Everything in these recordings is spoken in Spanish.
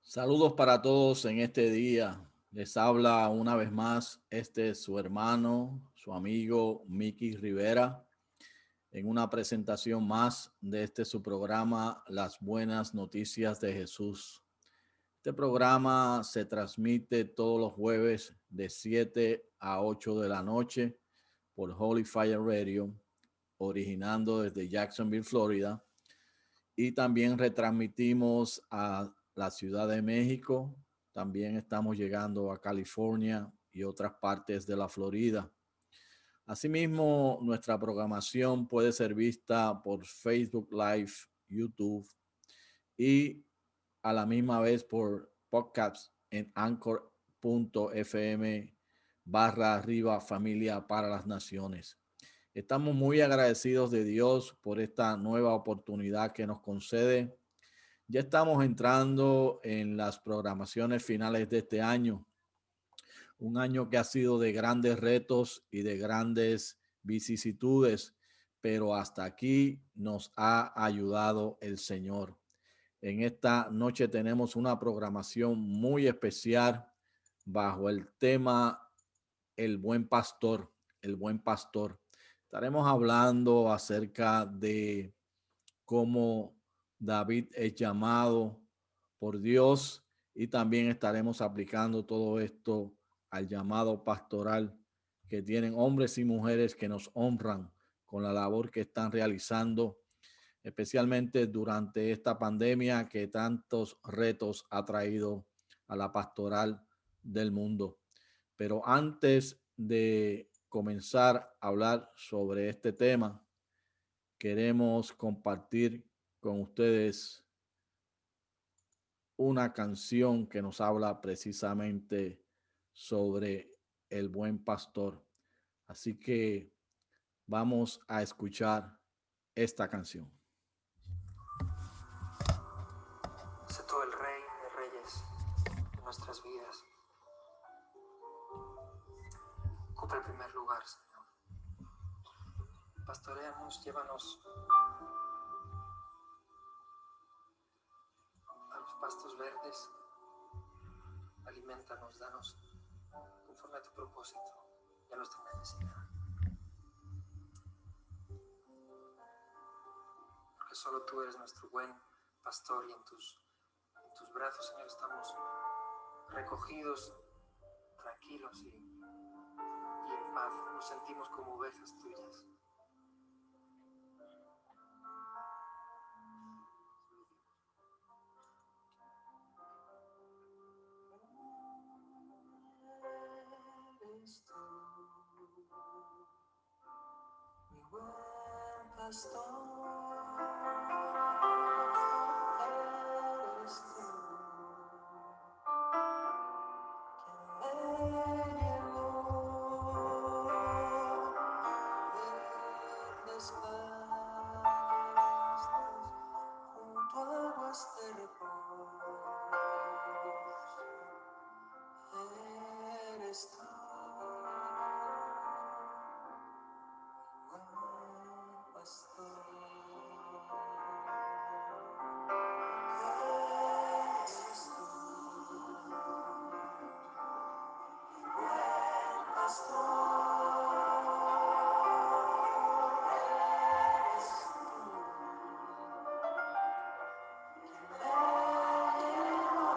Saludos para todos en este día. Les habla una vez más su hermano, su amigo Mickey Rivera, en una presentación más de su programa Las Buenas Noticias de Jesús. Este programa se transmite todos los jueves de 7 a 8 de la noche por Holy Fire Radio, originando desde Jacksonville, Florida. Y también retransmitimos a la Ciudad de México. También estamos llegando a California y otras partes de la Florida. Asimismo, nuestra programación puede ser vista por Facebook Live, YouTube y a la misma vez por podcasts en anchor.fm/arriba familia para las naciones. Estamos muy agradecidos de Dios por esta nueva oportunidad que nos concede. Ya estamos entrando en las programaciones finales de este año, un año que ha sido de grandes retos y de grandes vicisitudes, pero hasta aquí nos ha ayudado el Señor. En esta noche tenemos una programación muy especial bajo el tema El Buen Pastor, el Buen Pastor. Estaremos hablando acerca de cómo David es llamado por Dios y también estaremos aplicando todo esto al llamado pastoral que tienen hombres y mujeres que nos honran con la labor que están realizando, especialmente durante esta pandemia que tantos retos ha traído a la pastoral del mundo. Pero antes de comenzar a hablar sobre este tema, queremos compartir con ustedes una canción que nos habla precisamente sobre el buen pastor. Así que vamos a escuchar esta canción. Sé tú el Rey de Reyes de nuestras vidas. Ocupa el primer lugar, Señor. Pastoréanos, llévanos a los pastos verdes. Aliméntanos, danos conforme a tu propósito y a nuestra necesidad. Porque solo tú eres nuestro buen pastor y en tus brazos, Señor, estamos recogidos, tranquilos y en paz. Nos sentimos como ovejas tuyas. Eres tú, mi buen pastor. Eres tú quien me llevó verdes pastos junto a aguas de reposo. Eres tú, buen pastor. Eres tú, buen pastor. Eres tú, quien me llevó a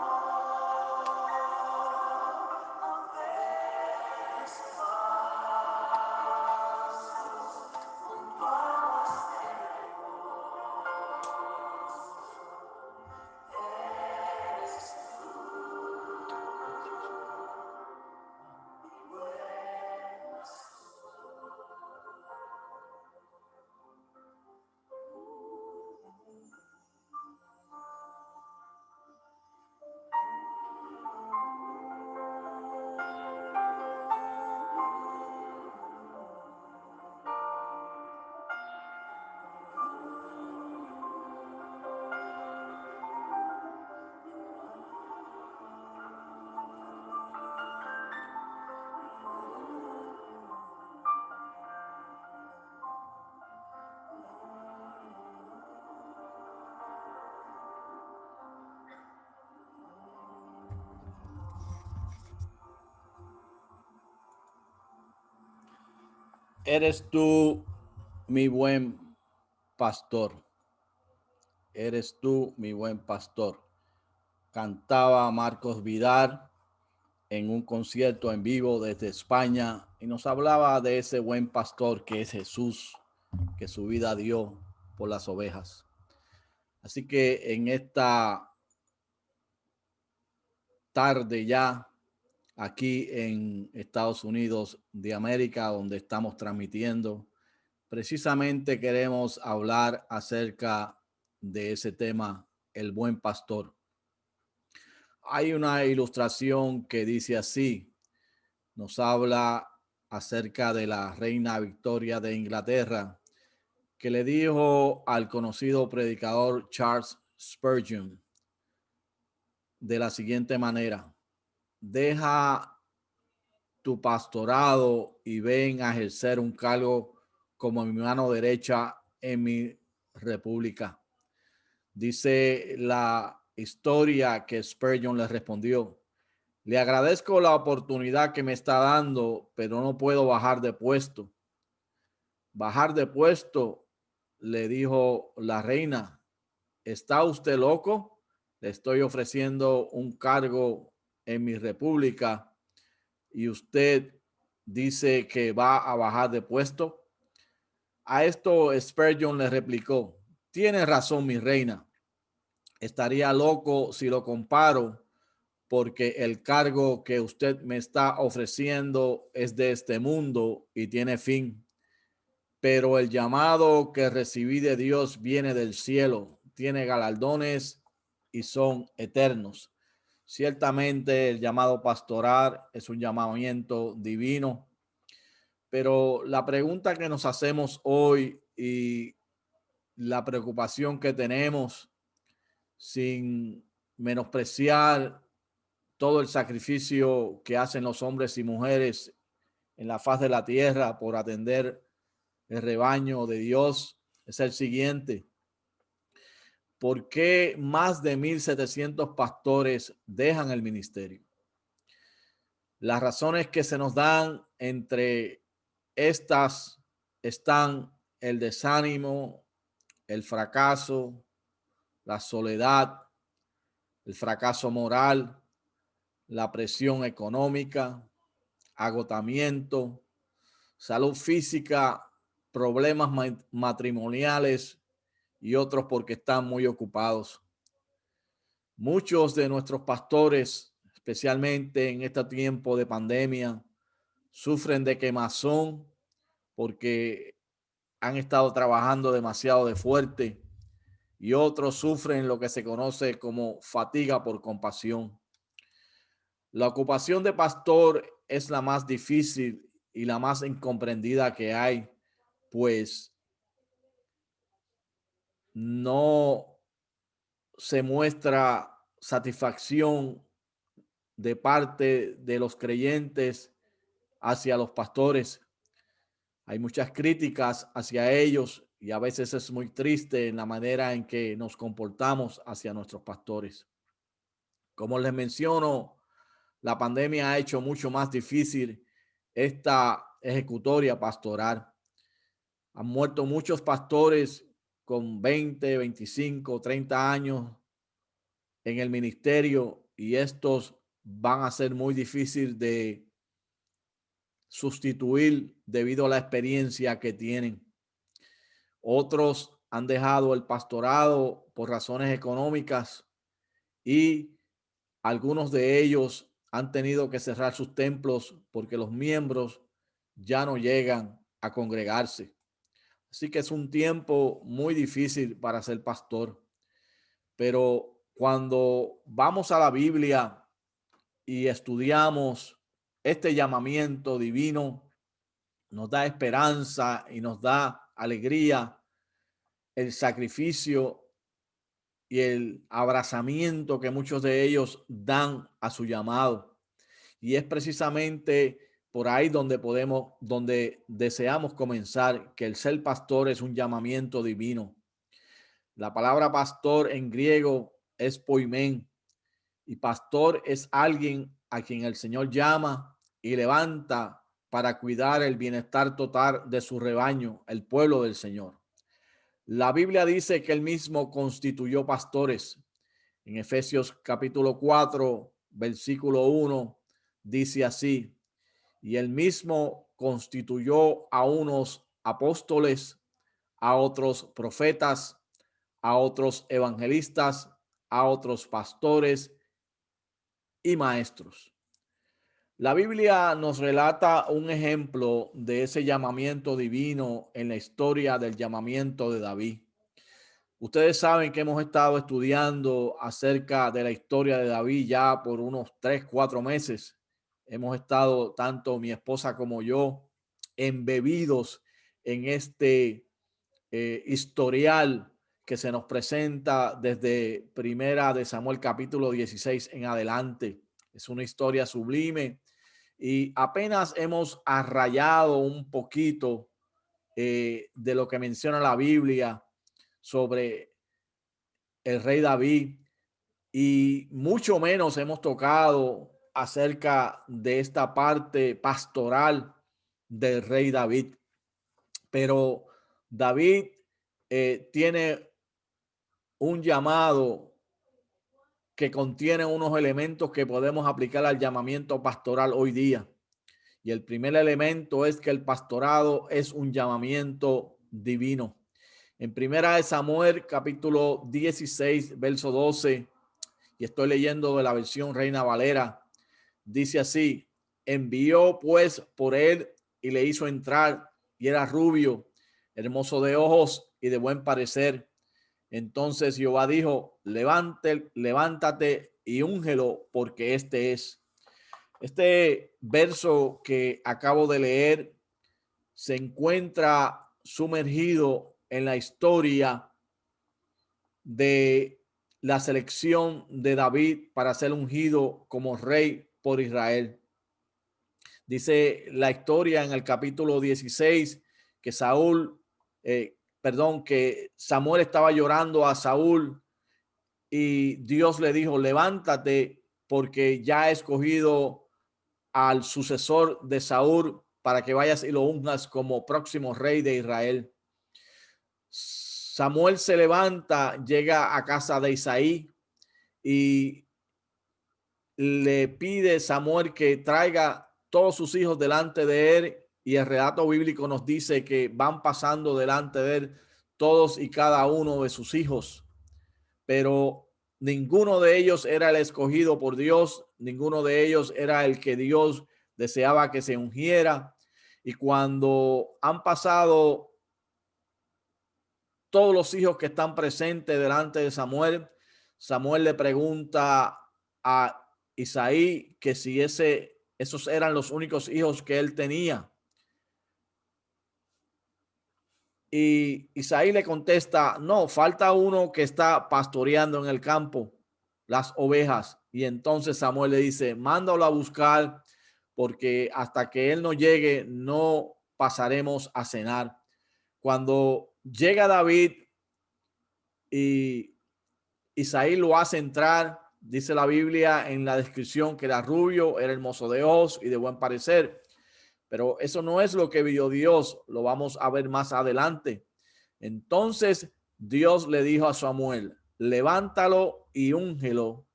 Eres tú mi buen pastor. Eres tú mi buen pastor. Cantaba Marcos Vidal en un concierto en vivo desde España y nos hablaba de ese buen pastor que es Jesús, que su vida dio por las ovejas. Así que en esta tarde ya, aquí en Estados Unidos de América, donde estamos transmitiendo, precisamente queremos hablar acerca de ese tema, el buen pastor. Hay una ilustración que dice así, nos habla acerca de la reina Victoria de Inglaterra, que le dijo al conocido predicador Charles Spurgeon de la siguiente manera: deja tu pastorado y ven a ejercer un cargo como mi mano derecha en mi república. Dice la historia que Spurgeon le respondió: le agradezco la oportunidad que me está dando, pero no puedo bajar de puesto. Bajar de puesto, le dijo la reina. ¿Está usted loco? Le estoy ofreciendo un cargo en mi república y usted dice que va a bajar de puesto. A esto Spurgeon le replicó: tiene razón, mi reina. Estaría loco si lo comparo, porque el cargo que usted me está ofreciendo es de este mundo y tiene fin. Pero el llamado que recibí de Dios viene del cielo, tiene galardones y son eternos. Ciertamente el llamado pastoral es un llamamiento divino, pero la pregunta que nos hacemos hoy y la preocupación que tenemos, sin menospreciar todo el sacrificio que hacen los hombres y mujeres en la faz de la tierra por atender el rebaño de Dios, es el siguiente: ¿por qué más de 1,700 pastores dejan el ministerio? Las razones que se nos dan entre estas están el desánimo, el fracaso, la soledad, el fracaso moral, la presión económica, agotamiento, salud física, problemas matrimoniales y otros porque están muy ocupados. Muchos de nuestros pastores, especialmente en este tiempo de pandemia, sufren de quemazón porque han estado trabajando demasiado de fuerte, y otros sufren lo que se conoce como fatiga por compasión. La ocupación de pastor es la más difícil y la más incomprendida que hay, pues no se muestra satisfacción de parte de los creyentes hacia los pastores. Hay muchas críticas hacia ellos y a veces es muy triste en la manera en que nos comportamos hacia nuestros pastores. Como les menciono, la pandemia ha hecho mucho más difícil esta ejecutoria pastoral. Han muerto muchos pastores con 20, 25, 30 años en el ministerio, y estos van a ser muy difícil de sustituir debido a la experiencia que tienen. Otros han dejado el pastorado por razones económicas y algunos de ellos han tenido que cerrar sus templos porque los miembros ya no llegan a congregarse. Así que es un tiempo muy difícil para ser pastor. Pero cuando vamos a la Biblia y estudiamos este llamamiento divino, nos da esperanza y nos da alegría el sacrificio y el abrazamiento que muchos de ellos dan a su llamado. Y es precisamente por ahí donde deseamos comenzar, que el ser pastor es un llamamiento divino. La palabra pastor en griego es poimen, y pastor es alguien a quien el Señor llama y levanta para cuidar el bienestar total de su rebaño, el pueblo del Señor. La Biblia dice que él mismo constituyó pastores. En Efesios capítulo 4, versículo 1, dice así: y él mismo constituyó a unos apóstoles, a otros profetas, a otros evangelistas, a otros pastores y maestros. La Biblia nos relata un ejemplo de ese llamamiento divino en la historia del llamamiento de David. Ustedes saben que hemos estado estudiando acerca de la historia de David ya por unos 3, 4 meses. Hemos estado, tanto mi esposa como yo, embebidos en este historial que se nos presenta desde Primera de Samuel capítulo 16 en adelante. Es una historia sublime y apenas hemos arrayado un poquito de lo que menciona la Biblia sobre el rey David, y mucho menos hemos tocado acerca de esta parte pastoral del rey David. Pero David tiene un llamado que contiene unos elementos que podemos aplicar al llamamiento pastoral hoy día. Y el primer elemento es que el pastorado es un llamamiento divino. En Primera de Samuel, capítulo 16, verso 12, y estoy leyendo de la versión Reina Valera, dice así: envió pues por él y le hizo entrar, y era rubio, hermoso de ojos y de buen parecer. Entonces Jehová dijo: levántate y úngelo, porque este es. Este verso que acabo de leer se encuentra sumergido en la historia de la selección de David para ser ungido como rey por Israel. Dice la historia en el capítulo 16 que que Samuel estaba llorando a Saúl y Dios le dijo: levántate, porque ya he escogido al sucesor de Saúl para que vayas y lo unjas como próximo rey de Israel. Samuel se levanta, llega a casa de Isaí y le pide Samuel que traiga todos sus hijos delante de él, y el relato bíblico nos dice que van pasando delante de él todos y cada uno de sus hijos, pero ninguno de ellos era el escogido por Dios, ninguno de ellos era el que Dios deseaba que se ungiera. Y cuando han pasado todos los hijos que están presentes delante de Samuel, Samuel le pregunta a Isaí que si esos eran los únicos hijos que él tenía. Y Isaí le contesta: no, falta uno que está pastoreando en el campo las ovejas. Y entonces Samuel le dice: mándalo a buscar, porque hasta que él no llegue no pasaremos a cenar. Cuando llega David y Isaí lo hace entrar, dice la Biblia en la descripción que era rubio, era hermoso de ojos y de buen parecer. Pero eso no es lo que vio Dios, lo vamos a ver más adelante. Entonces Dios le dijo a Samuel: levántate y úngelo,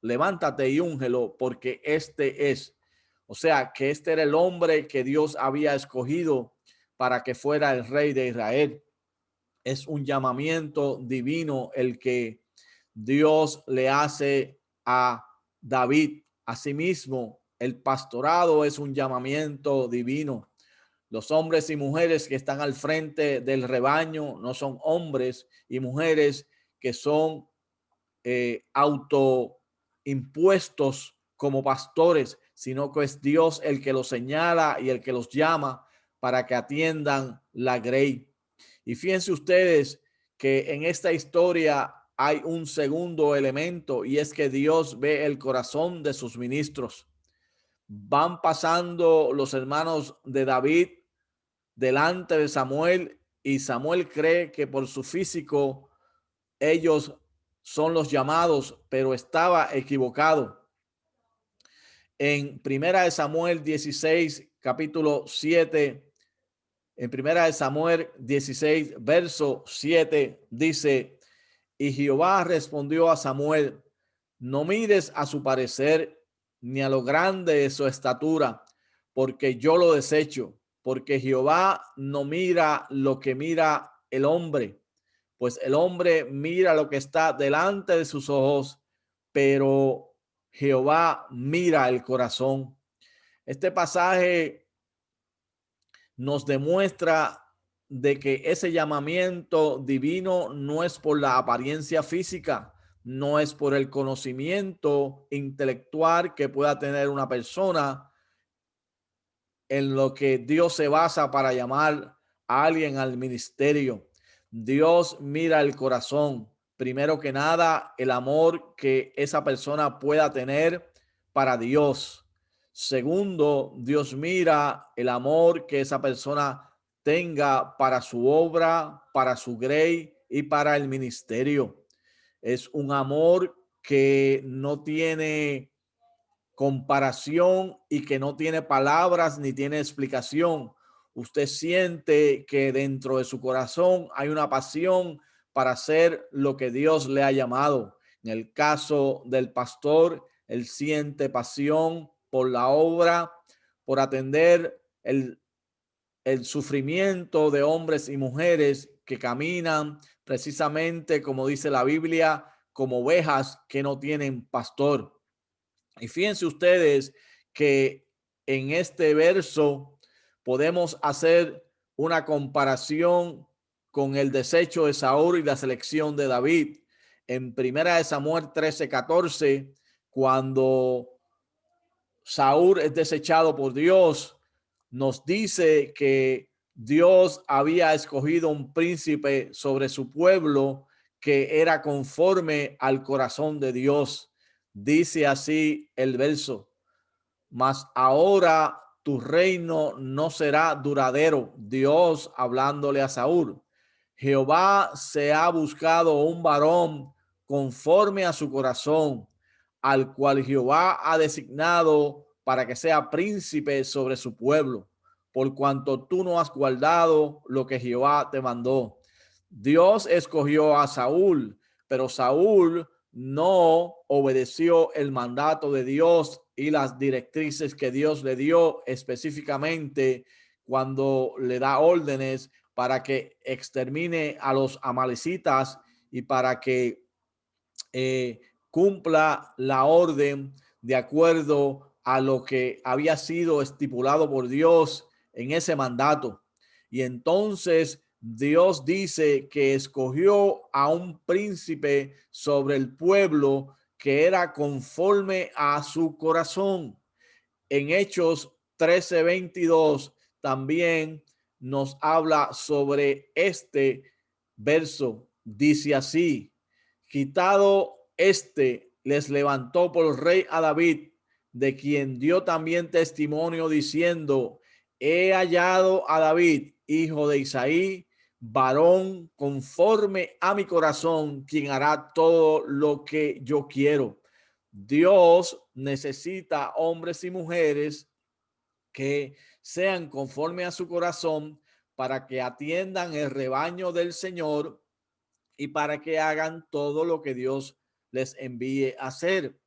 porque este es. O sea, que este era el hombre que Dios había escogido para que fuera el rey de Israel. Es un llamamiento divino el que Dios le hace a David. Asimismo, el pastorado es un llamamiento divino. Los hombres y mujeres que están al frente del rebaño no son hombres y mujeres que son autoimpuestos como pastores, sino que es Dios el que los señala y el que los llama para que atiendan la grey. Y fíjense ustedes que en esta historia hay un segundo elemento, y es que Dios ve el corazón de sus ministros. Van pasando los hermanos de David delante de Samuel, y Samuel cree que por su físico ellos son los llamados, pero estaba equivocado. En Primera de Samuel 16, capítulo 7, en primera de Samuel 16, verso 7, dice: y Jehová respondió a Samuel: no mires a su parecer, ni a lo grande de su estatura, porque yo lo desecho, porque Jehová no mira lo que mira el hombre, pues el hombre mira lo que está delante de sus ojos, pero Jehová mira el corazón. Este pasaje nos demuestra de que ese llamamiento divino no es por la apariencia física, no es por el conocimiento intelectual que pueda tener una persona, en lo que Dios se basa para llamar a alguien al ministerio. Dios mira el corazón. Primero que nada, el amor que esa persona pueda tener para Dios. Segundo, Dios mira el amor que esa persona tenga para su obra, para su grey y para el ministerio. Es un amor que no tiene comparación y que no tiene palabras ni tiene explicación. Usted siente que dentro de su corazón hay una pasión para hacer lo que Dios le ha llamado. En el caso del pastor, él siente pasión por la obra, por atender el sufrimiento de hombres y mujeres que caminan precisamente, como dice la Biblia, como ovejas que no tienen pastor. Y fíjense ustedes que en este verso podemos hacer una comparación con el desecho de Saúl y la selección de David. En primera de Samuel 13:14, cuando Saúl es desechado por Dios, nos dice que Dios había escogido un príncipe sobre su pueblo que era conforme al corazón de Dios. Dice así el verso: mas ahora tu reino no será duradero. Dios hablándole a Saúl: Jehová se ha buscado un varón conforme a su corazón, al cual Jehová ha designado para que sea príncipe sobre su pueblo, por cuanto tú no has guardado lo que Jehová te mandó. Dios escogió a Saúl, pero Saúl no obedeció el mandato de Dios y las directrices que Dios le dio, específicamente cuando le da órdenes para que extermine a los amalecitas y para que cumpla la orden de acuerdo a lo que había sido estipulado por Dios en ese mandato. Y entonces Dios dice que escogió a un príncipe sobre el pueblo que era conforme a su corazón. En Hechos 13:22 también nos habla sobre este verso. Dice así: quitado les levantó por rey a David, de quien dio también testimonio diciendo: he hallado a David, hijo de Isaí, varón conforme a mi corazón, quien hará todo lo que yo quiero. Dios necesita hombres y mujeres que sean conforme a su corazón para que atiendan el rebaño del Señor y para que hagan todo lo que Dios les envíe a hacer.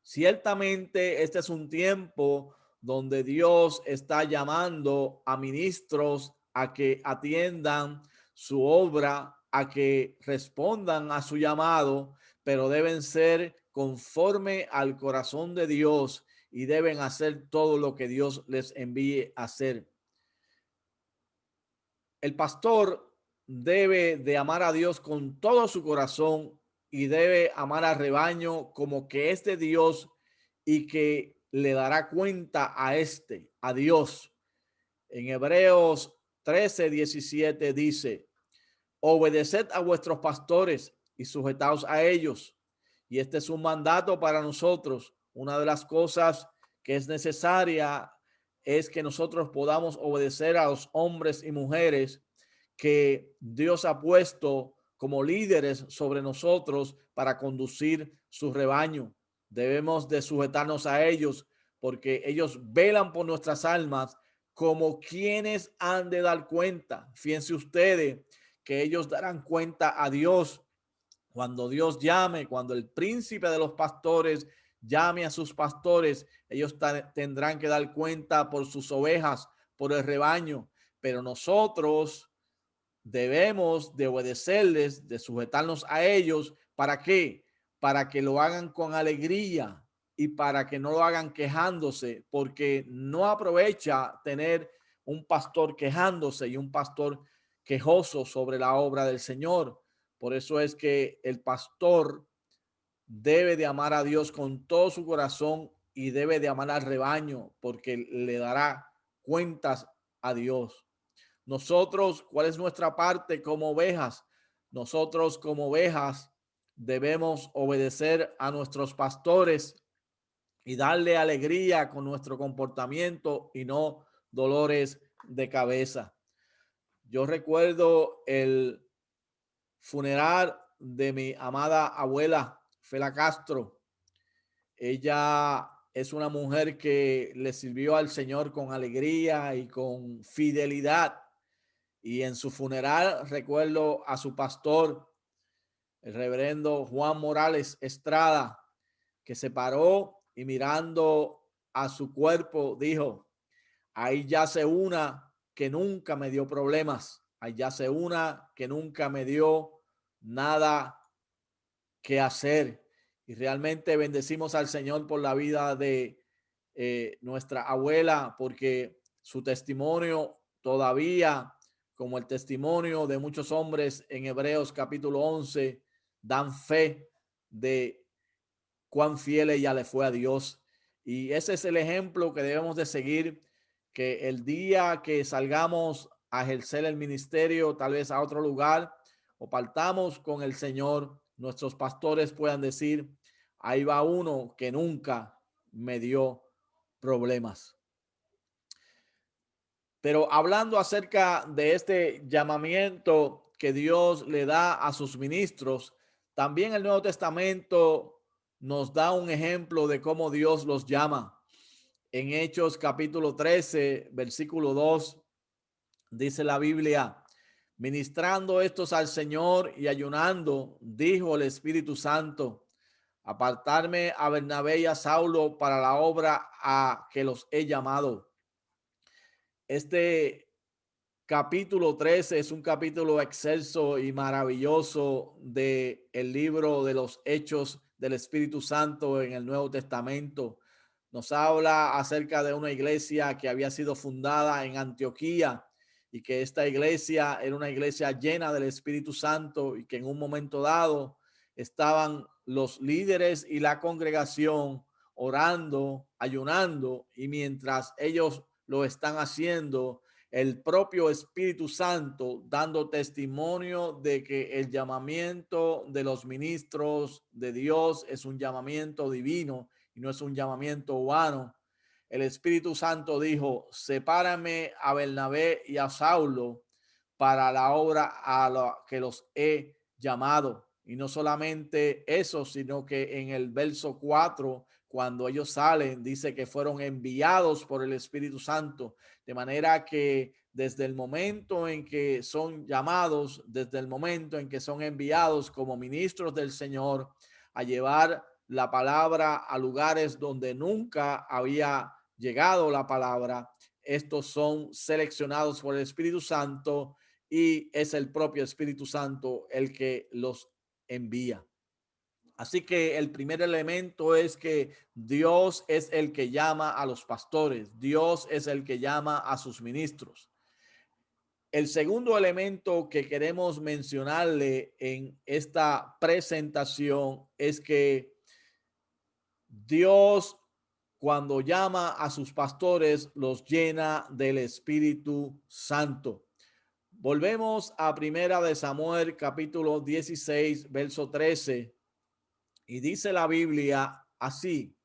Ciertamente este es un tiempo donde Dios está llamando a ministros a que atiendan su obra, a que respondan a su llamado, pero deben ser conforme al corazón de Dios y deben hacer todo lo que Dios les envíe a hacer. El pastor debe de amar a Dios con todo su corazón y debe amar al rebaño como que es de Dios y que le dará cuenta a Dios. En Hebreos 13:17 dice: obedeced a vuestros pastores y sujetaos a ellos. Y este es un mandato para nosotros. Una de las cosas que es necesaria es que nosotros podamos obedecer a los hombres y mujeres que Dios ha puesto como líderes sobre nosotros para conducir su rebaño. Debemos de sujetarnos a ellos porque ellos velan por nuestras almas como quienes han de dar cuenta. Fíjense ustedes que ellos darán cuenta a Dios cuando Dios llame, cuando el príncipe de los pastores llame a sus pastores. Ellos tendrán que dar cuenta por sus ovejas, por el rebaño, pero nosotros debemos de obedecerles, de sujetarnos a ellos. ¿Para qué? Para que lo hagan con alegría y para que no lo hagan quejándose, porque no aprovecha tener un pastor quejándose y un pastor quejoso sobre la obra del Señor. Por eso es que el pastor debe de amar a Dios con todo su corazón y debe de amar al rebaño, porque le dará cuentas a Dios. Nosotros, ¿cuál es nuestra parte como ovejas? Nosotros como ovejas debemos obedecer a nuestros pastores y darle alegría con nuestro comportamiento y no dolores de cabeza. Yo recuerdo el funeral de mi amada abuela Fela Castro. Ella es una mujer que le sirvió al Señor con alegría y con fidelidad. Y en su funeral recuerdo a su pastor, el reverendo Juan Morales Estrada, que se paró y mirando a su cuerpo dijo: ahí yace una que nunca me dio problemas, ahí yace una que nunca me dio nada que hacer. Y realmente bendecimos al Señor por la vida de nuestra abuela, porque su testimonio todavía, como el testimonio de muchos hombres en Hebreos capítulo 11, dan fe de cuán fiel ella le fue a Dios. Y ese es el ejemplo que debemos de seguir, que el día que salgamos a ejercer el ministerio, tal vez a otro lugar, o partamos con el Señor, nuestros pastores puedan decir: ahí va uno que nunca me dio problemas. Pero hablando acerca de este llamamiento que Dios le da a sus ministros, también el Nuevo Testamento nos da un ejemplo de cómo Dios los llama. En Hechos capítulo 13, versículo 2, dice la Biblia: ministrando estos al Señor y ayunando, dijo el Espíritu Santo: apartarme a Bernabé y a Saulo para la obra a que los he llamado. Este capítulo 13 es un capítulo excelso y maravilloso de el libro de los Hechos del Espíritu Santo en el Nuevo Testamento. Nos habla acerca de una iglesia que había sido fundada en Antioquía y que esta iglesia era una iglesia llena del Espíritu Santo y que en un momento dado estaban los líderes y la congregación orando, ayunando, y mientras ellos lo están haciendo, el propio Espíritu Santo dando testimonio de que el llamamiento de los ministros de Dios es un llamamiento divino y no es un llamamiento humano. El Espíritu Santo dijo: sepárame a Bernabé y a Saulo para la obra a la que los he llamado. Y no solamente eso, sino que en el verso 4, cuando ellos salen, dice que fueron enviados por el Espíritu Santo. De manera que desde el momento en que son llamados, desde el momento en que son enviados como ministros del Señor a llevar la palabra a lugares donde nunca había llegado la palabra, estos son seleccionados por el Espíritu Santo y es el propio Espíritu Santo el que los envía. Así que el primer elemento es que Dios es el que llama a los pastores, Dios es el que llama a sus ministros. El segundo elemento que queremos mencionarle en esta presentación es que Dios, cuando llama a sus pastores, los llena del Espíritu Santo. Volvemos a Primera de Samuel, capítulo 16, verso 13. Y dice la Biblia así: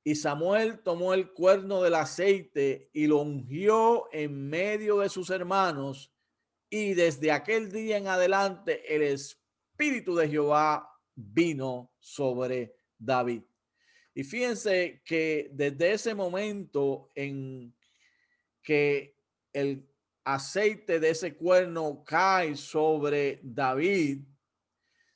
y Samuel tomó el cuerno del aceite y lo ungió en medio de sus hermanos. Y desde aquel día en adelante el Espíritu de Jehová vino sobre David. Y fíjense que desde ese momento en que el aceite de ese cuerno cae sobre David,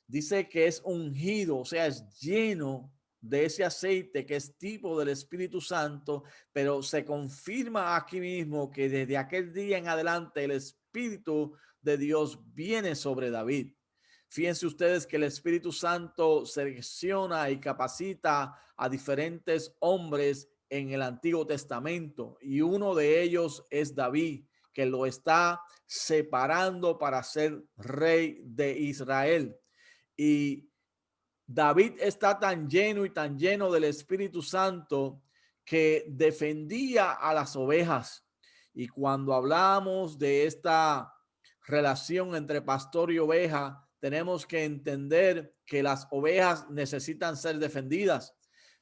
dice que es ungido, o sea, es lleno de ese aceite que es tipo del Espíritu Santo, pero se confirma aquí mismo que desde aquel día en adelante el Espíritu de Dios viene sobre David. Fíjense ustedes que el Espíritu Santo selecciona y capacita a diferentes hombres en el Antiguo Testamento y uno de ellos es David, que lo está separando para ser rey de Israel. Y David está tan lleno y tan lleno del Espíritu Santo que defendía a las ovejas. Y cuando hablamos de esta relación entre pastor y oveja, tenemos que entender que las ovejas necesitan ser defendidas.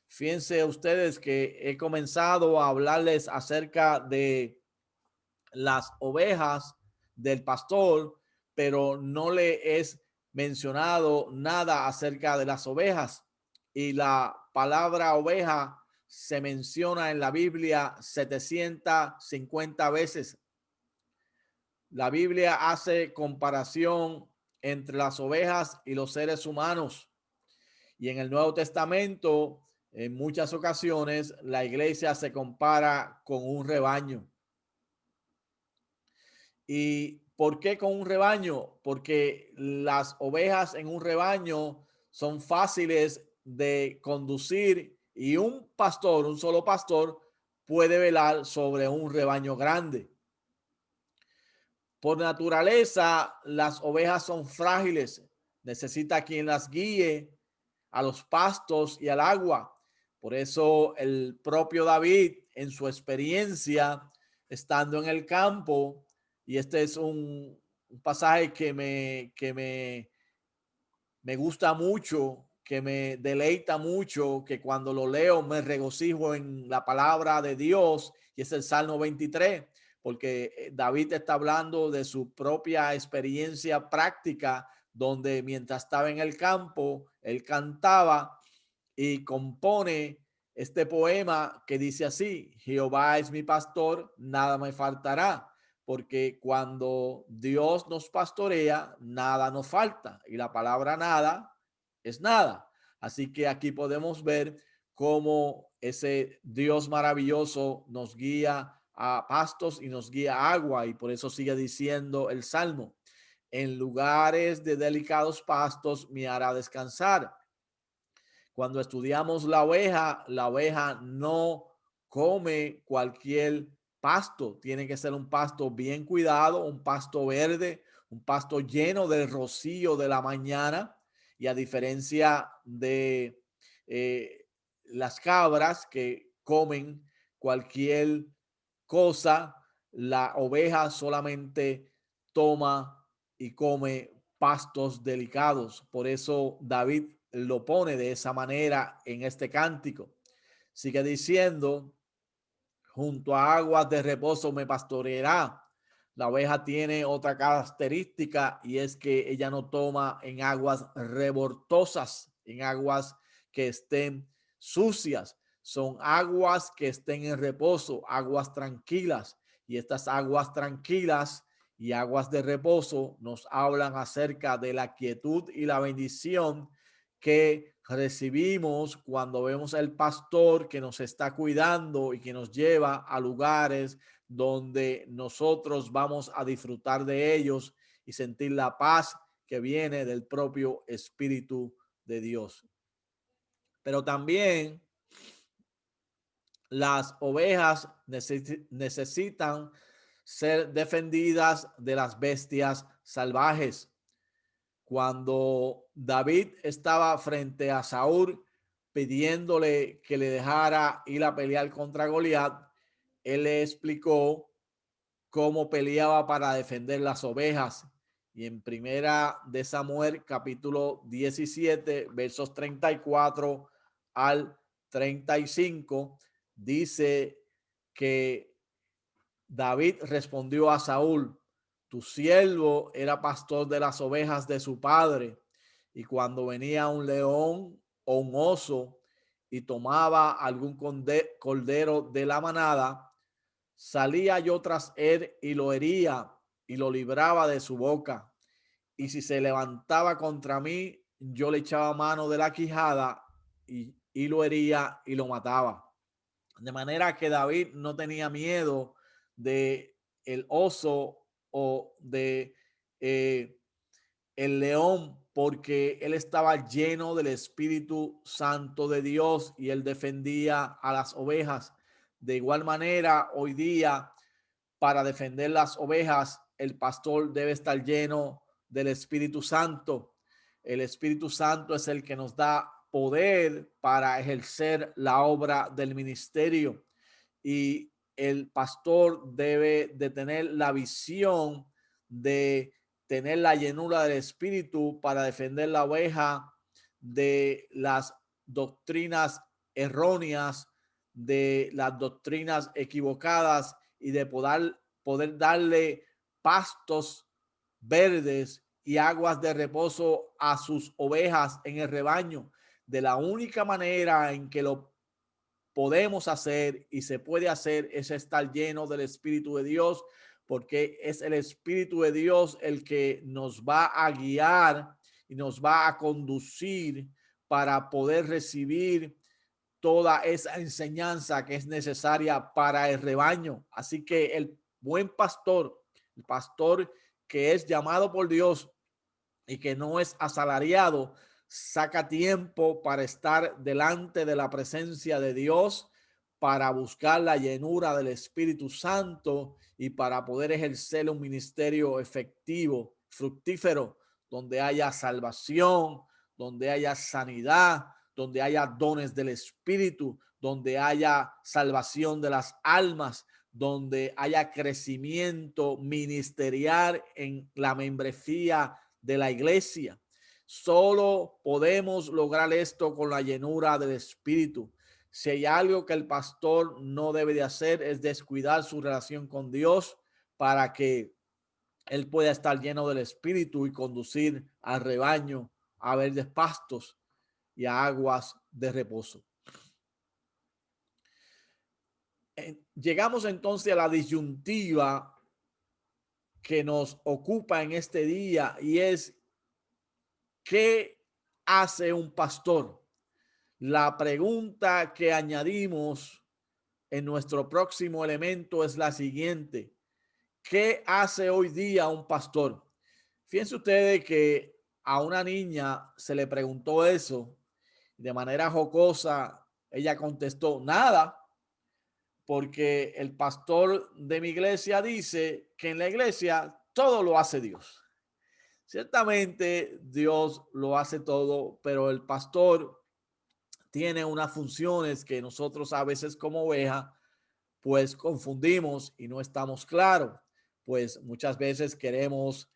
Fíjense ustedes que he comenzado a hablarles acerca de las ovejas del pastor, pero no le es mencionado nada acerca de las ovejas. Y la palabra oveja se menciona en la Biblia 750 veces. La Biblia hace comparación entre las ovejas y los seres humanos. Y en el Nuevo Testamento, en muchas ocasiones, la iglesia se compara con un rebaño. ¿Y por qué con un rebaño? Porque las ovejas en un rebaño son fáciles de conducir y un pastor, un solo pastor, puede velar sobre un rebaño grande. Por naturaleza, las ovejas son frágiles. Necesita quien las guíe a los pastos y al agua. Por eso el propio David, en su experiencia, estando en el campo, y este es un pasaje me gusta mucho, que me deleita mucho, que cuando lo leo me regocijo en la palabra de Dios, y es el Salmo 23, porque David está hablando de su propia experiencia práctica, donde mientras estaba en el campo, él cantaba y compone este poema que dice así: Jehová es mi pastor, nada me faltará, porque cuando Dios nos pastorea, nada nos falta, y la palabra nada es nada. Así que aquí podemos ver cómo ese Dios maravilloso nos guía a pastos y nos guía a agua, y por eso sigue diciendo el Salmo: en lugares de delicados pastos me hará descansar. Cuando estudiamos la oveja no come cualquier pasto. Tiene que ser un pasto bien cuidado, un pasto verde, un pasto lleno del rocío de la mañana. Y a diferencia de las cabras que comen cualquier cosa, la oveja solamente toma y come pastos delicados. Por eso David lo pone de esa manera en este cántico. Sigue diciendo: junto a aguas de reposo me pastoreará. La oveja tiene otra característica, y es que ella no toma en aguas revoltosas, en aguas que estén sucias. Son aguas que estén en reposo, aguas tranquilas. Y estas aguas tranquilas y aguas de reposo nos hablan acerca de la quietud y la bendición que recibimos cuando vemos al pastor que nos está cuidando y que nos lleva a lugares donde nosotros vamos a disfrutar de ellos y sentir la paz que viene del propio Espíritu de Dios. Pero también las ovejas necesitan ser defendidas de las bestias salvajes. Cuando David estaba frente a Saúl pidiéndole que le dejara ir a pelear contra Goliat, él le explicó cómo peleaba para defender las ovejas. Y en primera de Samuel, capítulo 17, versos 34 al 35, dice que David respondió a Saúl: tu siervo era pastor de las ovejas de su padre, y cuando venía un león o un oso, y tomaba algún cordero de la manada, salía yo tras él y lo hería y lo libraba de su boca. Y si se levantaba contra mí, yo le echaba mano de la quijada y lo hería y lo mataba. De manera que David no tenía miedo de el oso o de el león, porque él estaba lleno del Espíritu Santo de Dios y él defendía a las ovejas. De igual manera, hoy día, para defender las ovejas, el pastor debe estar lleno del Espíritu Santo. El Espíritu Santo es el que nos da poder para ejercer la obra del ministerio, y el pastor debe de tener la visión de tener la llenura del Espíritu para defender la oveja de las doctrinas erróneas, de las doctrinas equivocadas, y de poder darle pastos verdes y aguas de reposo a sus ovejas en el rebaño. De la única manera en que lo podemos hacer y se puede hacer es estar lleno del Espíritu de Dios, porque es el Espíritu de Dios el que nos va a guiar y nos va a conducir para poder recibir toda esa enseñanza que es necesaria para el rebaño. Así que el buen pastor, el pastor que es llamado por Dios y que no es asalariado, saca tiempo para estar delante de la presencia de Dios, para buscar la llenura del Espíritu Santo y para poder ejercer un ministerio efectivo, fructífero, donde haya salvación, donde haya sanidad, donde haya dones del Espíritu, donde haya salvación de las almas, donde haya crecimiento ministerial en la membresía de la iglesia. Solo podemos lograr esto con la llenura del Espíritu. Si hay algo que el pastor no debe de hacer, es descuidar su relación con Dios, para que él pueda estar lleno del Espíritu y conducir al rebaño a verdes pastos y a aguas de reposo. Llegamos entonces a la disyuntiva que nos ocupa en este día, y es: ¿qué hace un pastor? La pregunta que añadimos en nuestro próximo elemento es la siguiente: ¿qué hace hoy día un pastor? Fíjense ustedes que a una niña se le preguntó eso. De manera jocosa, ella contestó: nada, porque el pastor de mi iglesia dice que en la iglesia todo lo hace Dios. Ciertamente Dios lo hace todo, pero el pastor tiene unas funciones que nosotros a veces como oveja pues confundimos y no estamos claros. Pues muchas veces queremos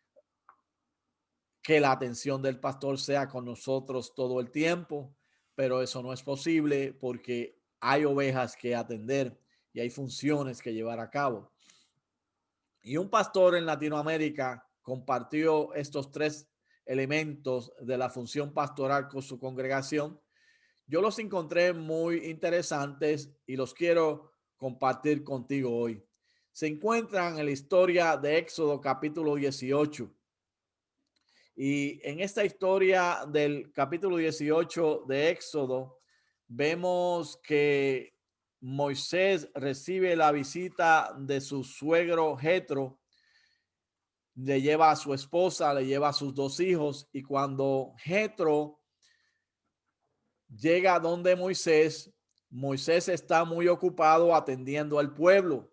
que la atención del pastor sea con nosotros todo el tiempo, pero eso no es posible porque hay ovejas que atender y hay funciones que llevar a cabo. Y un pastor en Latinoamérica compartió estos tres elementos de la función pastoral con su congregación. Yo los encontré muy interesantes y los quiero compartir contigo hoy. Se encuentran en la historia de Éxodo capítulo 18. Y en esta historia del capítulo 18 de Éxodo, vemos que Moisés recibe la visita de su suegro Jetro, le lleva a su esposa, le lleva a sus dos hijos, y cuando Jetro llega donde Moisés, Moisés está muy ocupado atendiendo al pueblo.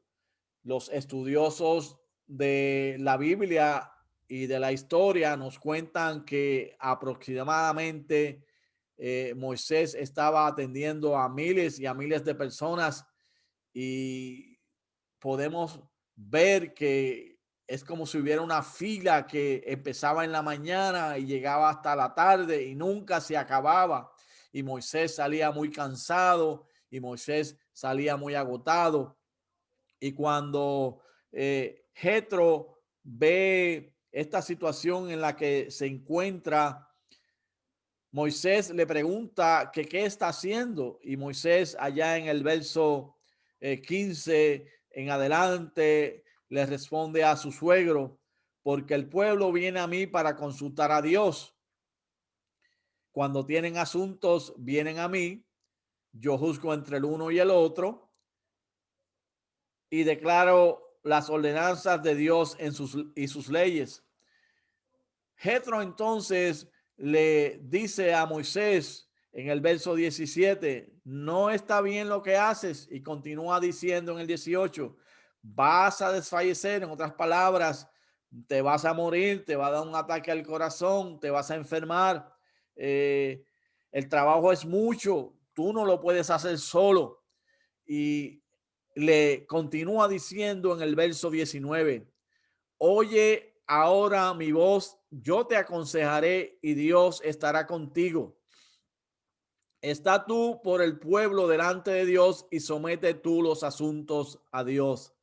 Los estudiosos de la Biblia y de la historia nos cuentan que aproximadamente Moisés estaba atendiendo a miles y a miles de personas, y podemos ver que es como si hubiera una fila que empezaba en la mañana y llegaba hasta la tarde y nunca se acababa, y Moisés salía muy cansado y Moisés salía muy agotado. Y cuando Jetro ve esta situación en la que se encuentra Moisés le pregunta que qué está haciendo, y Moisés allá en el verso 15 en adelante le responde a su suegro: porque el pueblo viene a mí para consultar a Dios. Cuando tienen asuntos, vienen a mí. Yo juzgo entre el uno y el otro y declaro las ordenanzas de Dios en sus leyes. Jetro entonces le dice a Moisés en el verso 17: no está bien lo que haces. Y continúa diciendo en el 18: vas a desfallecer. En otras palabras, te vas a morir, te va a dar un ataque al corazón, te vas a enfermar. Eh, el trabajo es mucho, tú no lo puedes hacer solo. Y le continúa diciendo en el verso 19: oye ahora mi voz, yo te aconsejaré y Dios estará contigo. Está tú por el pueblo delante de Dios y somete tú los asuntos a Dios.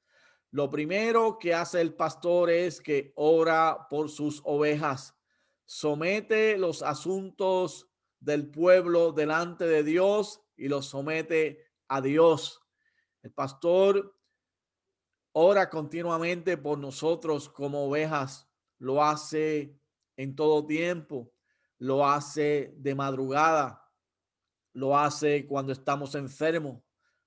Lo primero que hace el pastor es que ora por sus ovejas. Somete los asuntos del pueblo delante de Dios y los somete a Dios. El pastor ora continuamente por nosotros como ovejas. Lo hace en todo tiempo. Lo hace de madrugada. Lo hace cuando estamos enfermos.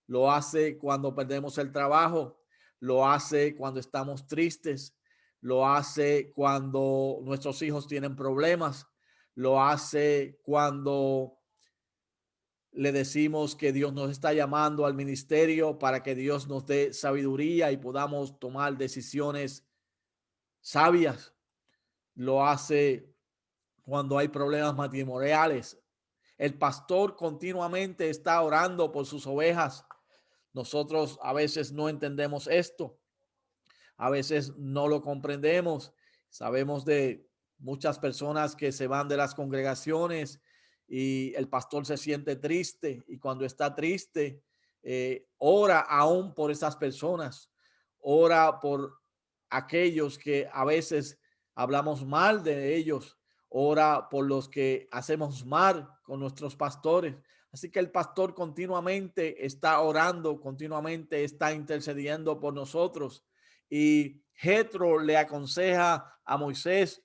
Lo hace cuando perdemos el trabajo. Lo hace cuando estamos tristes. Lo hace cuando nuestros hijos tienen problemas. Lo hace cuando le decimos que Dios nos está llamando al ministerio para que Dios nos dé sabiduría y podamos tomar decisiones sabias. Lo hace cuando hay problemas matrimoniales. El pastor continuamente está orando por sus ovejas. Nosotros a veces no entendemos esto. A veces no lo comprendemos. Sabemos de muchas personas que se van de las congregaciones y el pastor se siente triste, y cuando está triste, ora aún por esas personas, ora por aquellos que a veces hablamos mal de ellos, ora por los que hacemos mal con nuestros pastores. Así que el pastor continuamente está orando, continuamente está intercediendo por nosotros. Y Jetro le aconseja a Moisés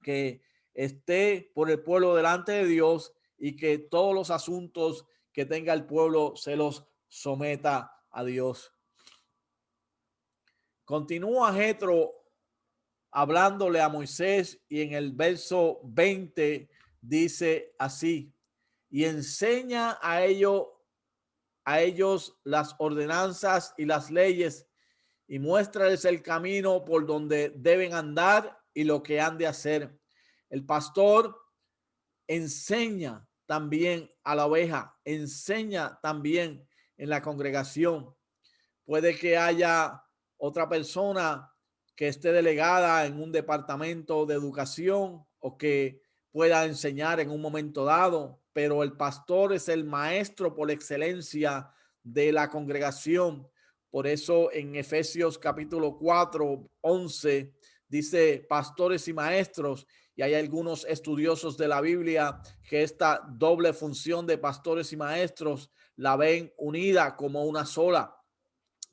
que esté por el pueblo delante de Dios y que todos los asuntos que tenga el pueblo se los someta a Dios. Continúa Jetro hablándole a Moisés y en el verso 20 dice así: y enseña a ellos las ordenanzas y las leyes, y muéstrales el camino por donde deben andar y lo que han de hacer. El pastor enseña también a la oveja, enseña también en la congregación. Puede que haya otra persona que esté delegada en un departamento de educación o que pueda enseñar en un momento dado, pero el pastor es el maestro por excelencia de la congregación. Por eso en Efesios capítulo 4, 11 dice pastores y maestros, y hay algunos estudiosos de la Biblia que esta doble función de pastores y maestros la ven unida como una sola,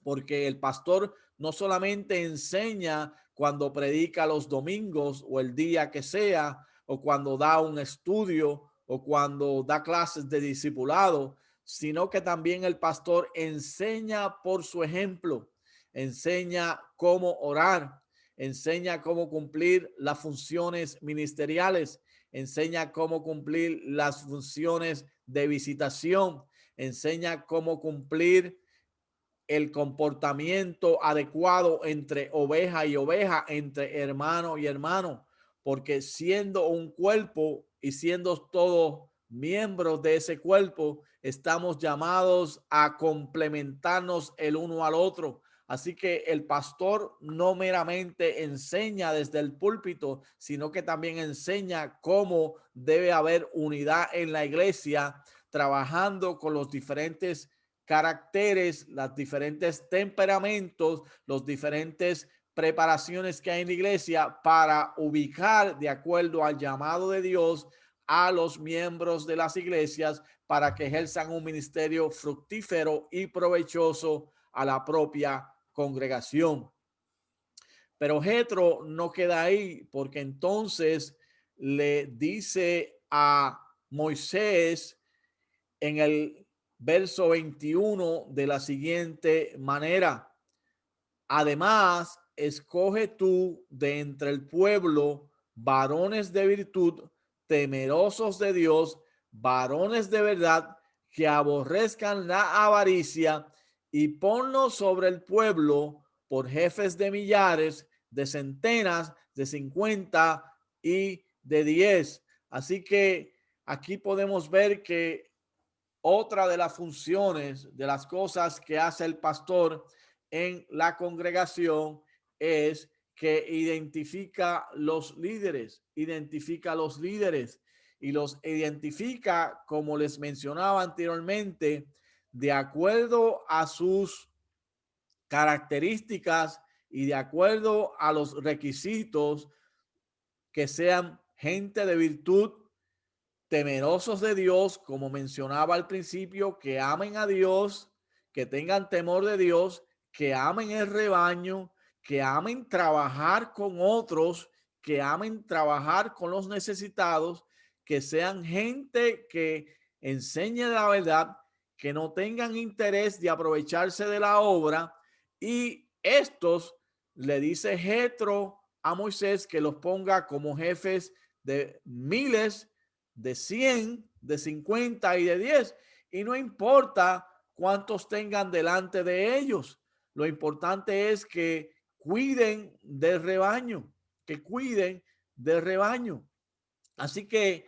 porque el pastor no solamente enseña cuando predica los domingos o el día que sea, o cuando da un estudio o cuando da clases de discipulado, sino que también el pastor enseña por su ejemplo, enseña cómo orar, enseña cómo cumplir las funciones ministeriales, enseña cómo cumplir las funciones de visitación, enseña cómo cumplir el comportamiento adecuado entre oveja y oveja, entre hermano y hermano, porque siendo un cuerpo y siendo todos miembros de ese cuerpo, estamos llamados a complementarnos el uno al otro. Así que el pastor no meramente enseña desde el púlpito, sino que también enseña cómo debe haber unidad en la iglesia, trabajando con los diferentes caracteres, los diferentes temperamentos, los diferentes preparaciones que hay en la iglesia para ubicar de acuerdo al llamado de Dios a los miembros de las iglesias para que ejerzan un ministerio fructífero y provechoso a la propia congregación. Pero Jetro no queda ahí, porque entonces le dice a Moisés en el verso 21 de la siguiente manera: además, escoge tú de entre el pueblo varones de virtud, temerosos de Dios, varones de verdad, que aborrezcan la avaricia, y ponlos sobre el pueblo por jefes de millares, de centenas, de 50 y de 10. Así que aquí podemos ver que otra de las funciones, de las cosas que hace el pastor en la congregación, es que identifica los líderes y los identifica, como les mencionaba anteriormente, de acuerdo a sus características y de acuerdo a los requisitos, que sean gente de virtud, temerosos de Dios, como mencionaba al principio, que amen a Dios, que tengan temor de Dios, que amen el rebaño, que amen trabajar con otros, que amen trabajar con los necesitados, que sean gente que enseñe la verdad, que no tengan interés de aprovecharse de la obra. Y estos, le dice Jetro a Moisés, que los ponga como jefes de miles, de 100, de 50 y de 10. Y no importa cuántos tengan delante de ellos. Lo importante es que cuiden del rebaño, que cuiden del rebaño. Así que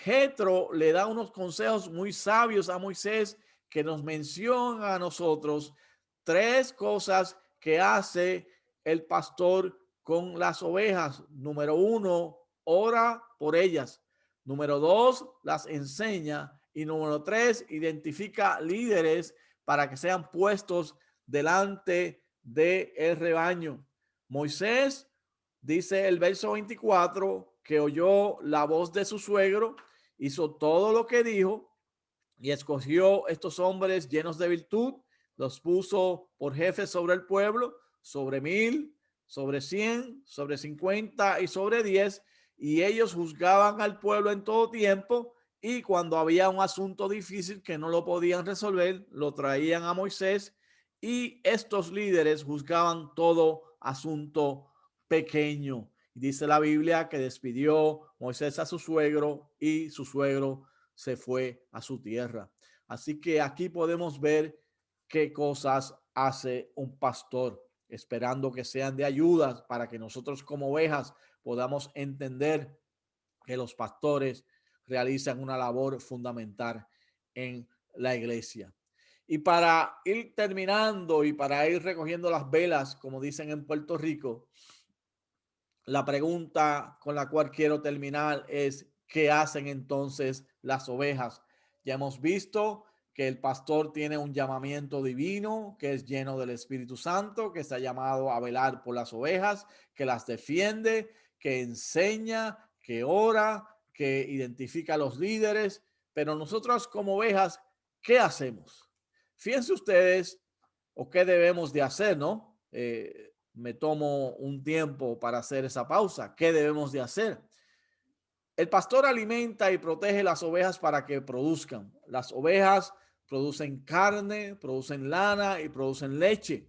Jetro le da unos consejos muy sabios a Moisés, que nos menciona a nosotros tres cosas que hace el pastor con las ovejas. Número uno, ora por ellas. Número dos, las enseña. Y número tres, identifica líderes para que sean puestos delante del rebaño. Moisés, dice el verso 24, que oyó la voz de su suegro, hizo todo lo que dijo y escogió estos hombres llenos de virtud, los puso por jefes sobre el pueblo, sobre 1000, sobre 100, sobre 50 y sobre 10, y ellos juzgaban al pueblo en todo tiempo, y cuando había un asunto difícil que no lo podían resolver, lo traían a Moisés, y estos líderes juzgaban todo asunto pequeño. Dice la Biblia que despidió Moisés a su suegro y su suegro se fue a su tierra. Así que aquí podemos ver qué cosas hace un pastor, esperando que sean de ayuda para que nosotros como ovejas podamos entender que los pastores realizan una labor fundamental en la iglesia. Y para ir terminando y para ir recogiendo las velas, como dicen en Puerto Rico, la pregunta con la cual quiero terminar es: ¿qué hacen entonces las ovejas? Ya hemos visto que el pastor tiene un llamamiento divino, que es lleno del Espíritu Santo, que está llamado a velar por las ovejas, que las defiende, que enseña, que ora, que identifica a los líderes. Pero nosotros como ovejas, ¿qué hacemos? Fíjense ustedes, o qué debemos de hacer, ¿no? Me tomo un tiempo para hacer esa pausa. ¿Qué debemos de hacer? El pastor alimenta y protege las ovejas para que produzcan. Las ovejas producen carne, producen lana y producen leche.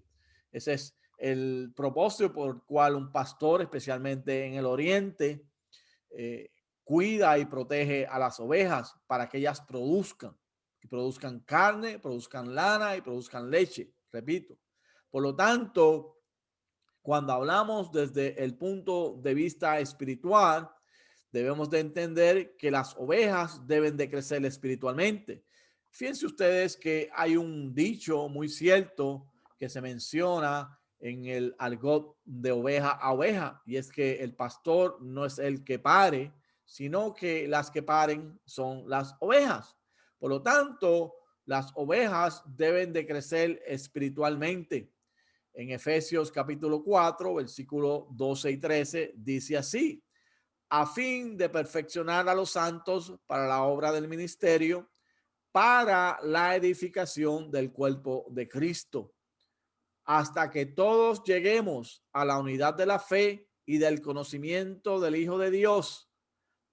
Ese es el propósito por el cual un pastor, especialmente en el oriente, cuida y protege a las ovejas para que ellas produzcan carne, produzcan lana y produzcan leche. Repito. Por lo tanto, cuando hablamos desde el punto de vista espiritual, debemos de entender que las ovejas deben de crecer espiritualmente. Fíjense ustedes que hay un dicho muy cierto que se menciona en el argot de oveja a oveja, y es que el pastor no es el que pare, sino que las que paren son las ovejas. Por lo tanto, las ovejas deben de crecer espiritualmente. En Efesios capítulo 4, versículo 12 y 13, dice así: a fin de perfeccionar a los santos para la obra del ministerio, para la edificación del cuerpo de Cristo, hasta que todos lleguemos a la unidad de la fe y del conocimiento del Hijo de Dios,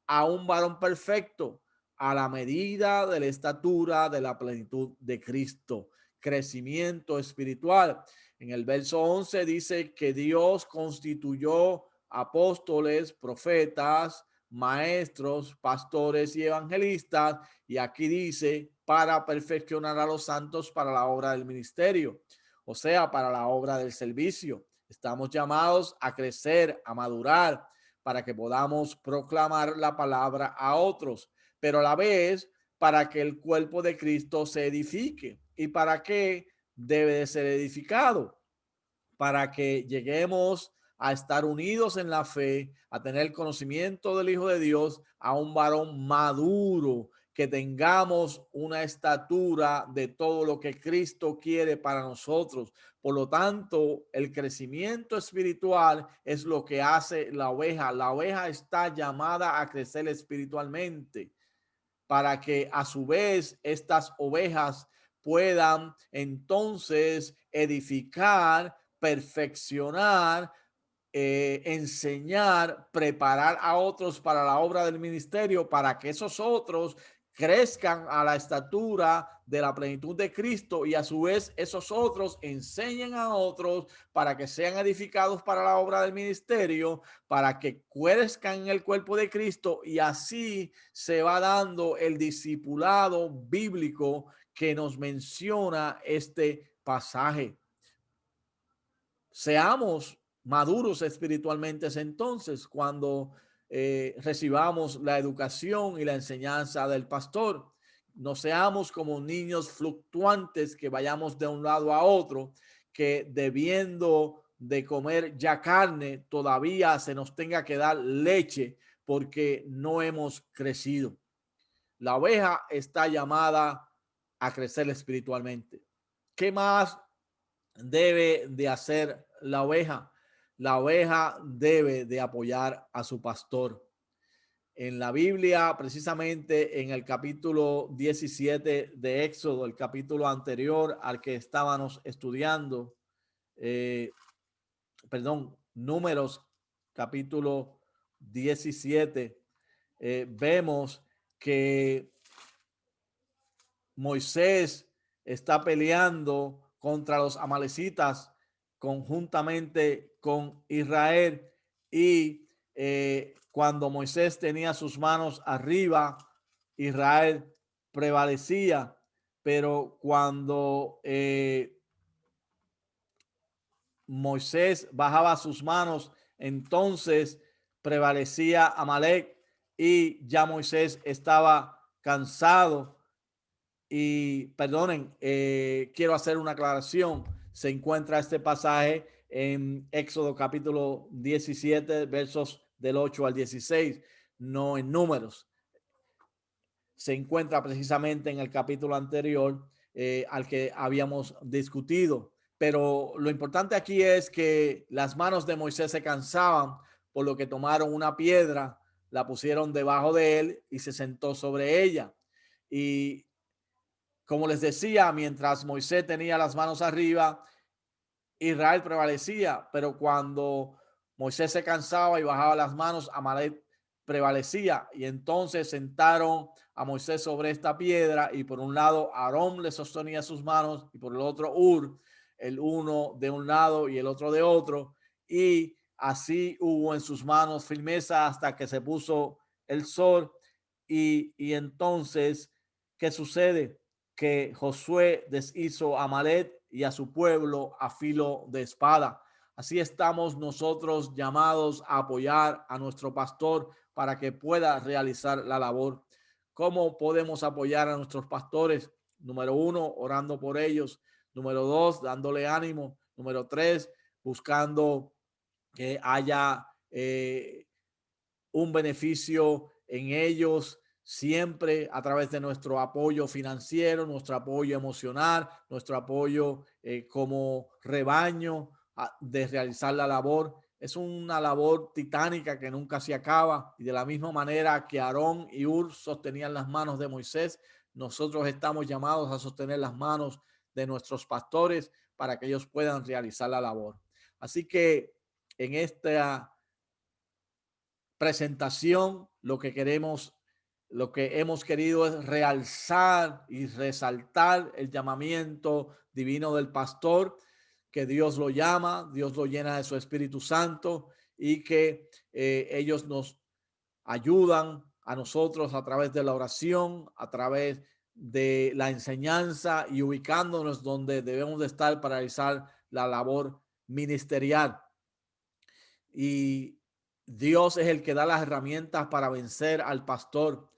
a un varón perfecto, a la medida de la estatura de la plenitud de Cristo. Crecimiento espiritual. En el verso 11 dice que Dios constituyó apóstoles, profetas, maestros, pastores y evangelistas. Y aquí dice, para perfeccionar a los santos para la obra del ministerio, o sea, para la obra del servicio. Estamos llamados a crecer, a madurar, para que podamos proclamar la palabra a otros, pero a la vez para que el cuerpo de Cristo se edifique. ¿Y para qué debe de ser edificado? Para que lleguemos a estar unidos en la fe, a tener conocimiento del Hijo de Dios, a un varón maduro, que tengamos una estatura de todo lo que Cristo quiere para nosotros. Por lo tanto, el crecimiento espiritual es lo que hace la oveja. La oveja está llamada a crecer espiritualmente, para que a su vez estas ovejas puedan entonces edificar, perfeccionar, enseñar, preparar a otros para la obra del ministerio, para que esos otros crezcan a la estatura de la plenitud de Cristo, y a su vez esos otros enseñen a otros para que sean edificados para la obra del ministerio, para que crezcan en el cuerpo de Cristo, y así se va dando el discipulado bíblico que nos menciona este pasaje. Seamos maduros espiritualmente entonces cuando recibamos la educación y la enseñanza del pastor. No seamos como niños fluctuantes que vayamos de un lado a otro, que debiendo de comer ya carne todavía se nos tenga que dar leche porque no hemos crecido. La oveja está llamada a crecer espiritualmente. ¿Qué más debe de hacer la oveja? La oveja debe de apoyar a su pastor. En la Biblia, precisamente en el capítulo 17 de Éxodo, el capítulo anterior al que estábamos estudiando, Números, capítulo 17, vemos que Moisés está peleando contra los amalecitas conjuntamente con Israel, y cuando Moisés tenía sus manos arriba, Israel prevalecía, pero cuando Moisés bajaba sus manos, entonces prevalecía Amalek, y ya Moisés estaba cansado. Y perdonen, quiero hacer una aclaración. Se encuentra este pasaje en Éxodo capítulo 17, versos del 8 al 16, no en Números. Se encuentra precisamente en el capítulo anterior al que habíamos discutido. Pero lo importante aquí es que las manos de Moisés se cansaban, por lo que tomaron una piedra, la pusieron debajo de él y se sentó sobre ella. Y como les decía, mientras Moisés tenía las manos arriba, Israel prevalecía, pero cuando Moisés se cansaba y bajaba las manos, Amalek prevalecía. Y entonces sentaron a Moisés sobre esta piedra, y por un lado Aarón le sostenía sus manos, y por el otro Hur, el uno de un lado y el otro de otro, y así hubo en sus manos firmeza hasta que se puso el sol. Y entonces, ¿qué sucede? Que Josué deshizo a Amalek y a su pueblo a filo de espada. Así estamos nosotros llamados a apoyar a nuestro pastor para que pueda realizar la labor. ¿Cómo podemos apoyar a nuestros pastores? Número 1, orando por ellos. Número 2, dándole ánimo. Número 3, buscando que haya un beneficio en ellos siempre a través de nuestro apoyo financiero, nuestro apoyo emocional, nuestro apoyo como rebaño de realizar la labor. es una labor titánica que nunca se acaba. Y de la misma manera que Aarón y Ur sostenían las manos de Moisés, nosotros estamos llamados a sostener las manos de nuestros pastores para que ellos puedan realizar la labor. Así que en esta presentación lo que hemos querido es realzar y resaltar el llamamiento divino del pastor, que Dios lo llama, Dios lo llena de su Espíritu Santo y que ellos nos ayudan a nosotros a través de la oración, a través de la enseñanza y ubicándonos donde debemos de estar para realizar la labor ministerial. Y Dios es el que da las herramientas para vencer al pastor.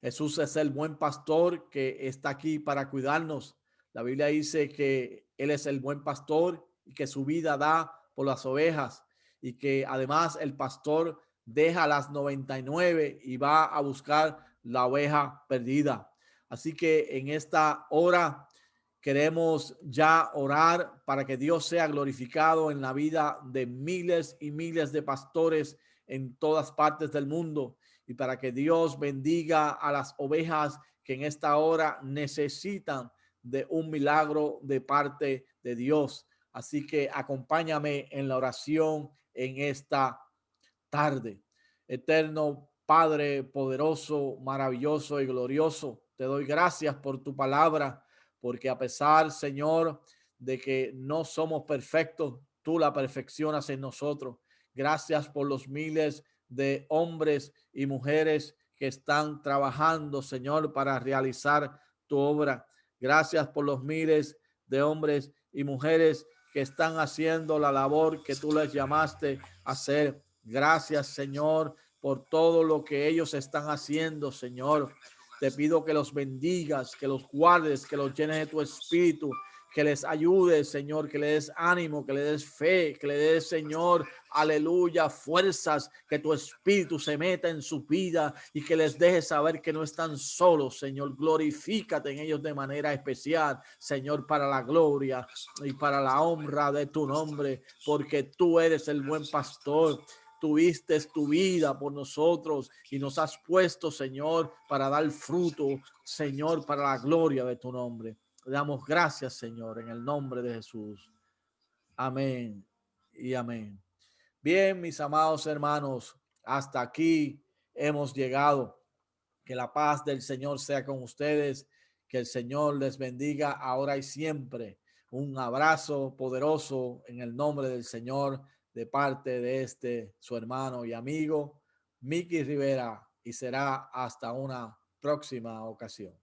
Jesús es el buen pastor que está aquí para cuidarnos. La Biblia dice que Él es el buen pastor y que su vida da por las ovejas y que además el pastor deja las 99 y va a buscar la oveja perdida. Así que en esta hora queremos ya orar para que Dios sea glorificado en la vida de miles y miles de pastores en todas partes del mundo y para que Dios bendiga a las ovejas que en esta hora necesitan de un milagro de parte de Dios. Así que acompáñame en la oración en esta tarde. Eterno Padre poderoso, maravilloso y glorioso, te doy gracias por tu palabra, porque a pesar, Señor, de que no somos perfectos, tú la perfeccionas en nosotros. Gracias por los miles de hombres y mujeres que están trabajando, Señor, para realizar tu obra. Gracias por los miles de hombres y mujeres que están haciendo la labor que tú les llamaste a hacer. Gracias, Señor, por todo lo que ellos están haciendo, Señor. Te pido que los bendigas, que los guardes, que los llenes de tu espíritu, que les ayudes, Señor, que les des ánimo, que les des fe, que les des, Señor, aleluya, fuerzas, que tu espíritu se meta en su vida y que les deje saber que no están solos, Señor. Glorifícate en ellos de manera especial, Señor, para la gloria y para la honra de tu nombre, porque tú eres el buen pastor. Tuviste tu vida por nosotros y nos has puesto, Señor, para dar fruto, Señor, para la gloria de tu nombre. Le damos gracias, Señor, en el nombre de Jesús. Amén y amén. Bien, mis amados hermanos, hasta aquí hemos llegado. Que la paz del Señor sea con ustedes. Que el Señor les bendiga ahora y siempre. Un abrazo poderoso en el nombre del Señor de parte de su hermano y amigo, Mickey Rivera, y será hasta una próxima ocasión.